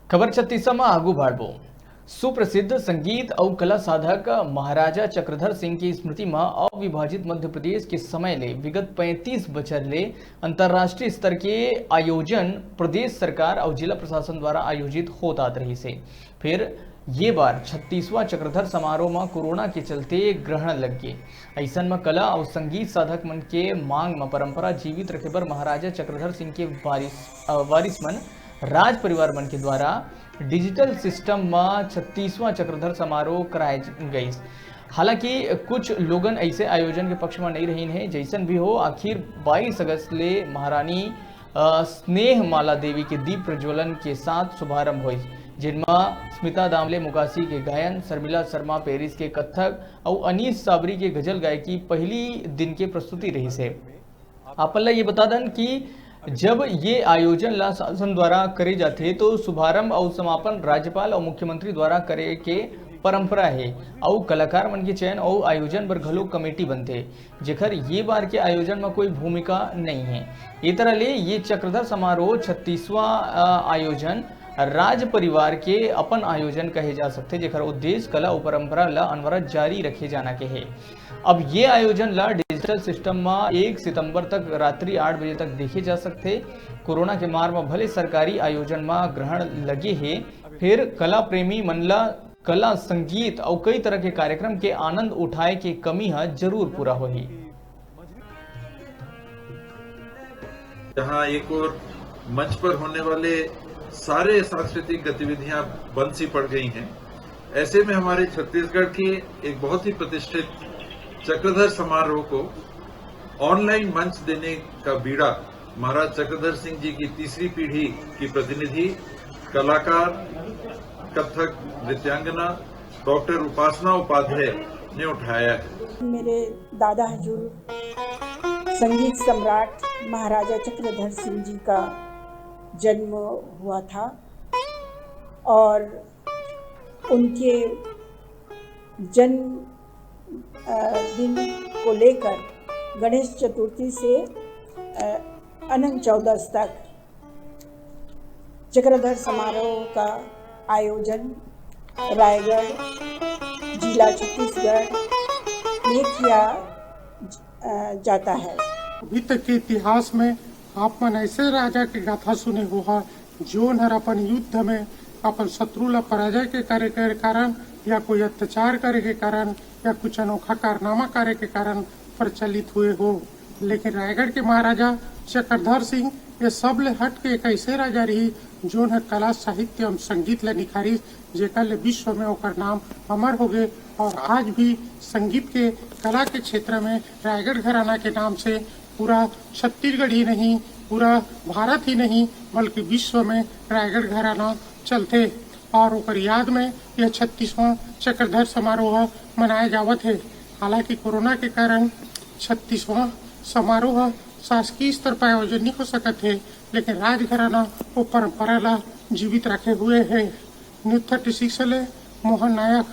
खबर छत्तीसगढ़ में आगू बढ़बो। सुप्रसिद्ध संगीत और कला साधक महाराजा चक्रधर सिंह की स्मृति में अविभाजित मध्य प्रदेश के समय ले विगत 35 बछर ले अंतर्राष्ट्रीय स्तर के आयोजन प्रदेश सरकार और जिला प्रशासन द्वारा आयोजित होत आत रही से। फिर ये बार 36वां चक्रधर समारोह में कोरोना के चलते ग्रहण लग गए। ऐसन में कला और संगीत साधक मन के मांग में परंपरा जीवित रखे पर महाराजा चक्रधर सिंह के वारिस मन राज परिवार मन के द्वारा डिजिटल सिस्टम में 36वां चक्रधर समारोह कराए गई। हालांकि कुछ लोगन ऐसे आयोजन के पक्ष में नहीं रही हैं। जैसन भी हो, आखिर 22 अगस्त ले महारानी स्नेह माला देवी के दीप प्रज्वलन के साथ शुभारंभ हुई, जिनमें स्मिता दामले मुकासी के गायन, शर्मिला शर्मा पेरिस के कथक और अनीस साबरी के गजल गायकी पहली दिन के प्रस्तुति रही से। आपल्ला ये बता दें कि जब ये आयोजन ला शासन द्वारा करे जाते तो शुभारंभ और समापन राज्यपाल और मुख्यमंत्री द्वारा करे के परंपरा है और कलाकार मन के चयन और आयोजन पर घलो कमेटी बनते, जेकर ये बार के आयोजन में कोई भूमिका नहीं है। ये तरह ले ये चक्रधर समारोह 36वां आयोजन राज परिवार के अपन आयोजन कहे जा सकते, जेकर उद्देश्य कला और परंपरा ला अनवरत जारी रखे जाना के है। अब ये आयोजन ला डिजिटल सिस्टम में 1 सितंबर तक रात्रि 8 बजे तक देखे जा सकते। कोरोना के मार में भले सरकारी आयोजन में ग्रहण लगे है, फिर कला प्रेमी मनला कला, संगीत और कई तरह के कार्यक्रम के आनंद उठाए के कमी है जरूर पूरा होही। जहां एक और मंच पर होने वाले सारे सांस्कृतिक गतिविधियां बंद सी पड़ गई हैं, ऐसे में हमारे छत्तीसगढ़ के एक बहुत ही प्रतिष्ठित चक्रधर समारोह को ऑनलाइन मंच देने का बीड़ा महाराज चक्रधर सिंह जी की तीसरी पीढ़ी की प्रतिनिधि कलाकार, कथक नृत्यांगना डॉक्टर उपासना उपाध्याय ने उठाया है। मेरे दादा हजूर संगीत सम्राट महाराजा चक्रधर सिंह जी का जन्म हुआ था और उनके जन्म दिन को लेकर गणेश चतुर्थी से अनंत चौदस तक चक्रधर समारोह का आयोजन रायगढ़ जिला छत्तीसगढ़ में किया जाता है। अभी तक के इतिहास में आप मन ऐसे राजा के गाथा सुने हुआ जो नर अपन युद्ध में अपन शत्रु ला पराजय के करे के कारण या कोई अत्याचार करे के कारण या कुछ अनोखा कारनामा करे के कारण प्रचलित हुए हो, लेकिन रायगढ़ के महाराजा चक्रधर सिंह ये सब ले हट के एक ऐसे राजा रही जो न कला साहित्य एवं संगीत ला निखारी, जेकर ले विश्व में ओकर नाम अमर हो गए और आज भी संगीत के कला के क्षेत्र में रायगढ़ घराना के नाम से पूरा छत्तीसगढ़ ही नहीं, पूरा भारत ही नहीं बल्कि विश्व में रायगढ़ घराना चलते और ओकर याद में यह 36वां चक्रधर समारोह मनाया जावत है। हालांकि कोरोना के कारण 36वां समारोह शासकीय स्तर पर आयोजन नहीं हो सकत है, लेकिन राजघराना वो परंपरा ला जीवित रखे हुए है। न्यूज़ 36 ले मोहन नायक।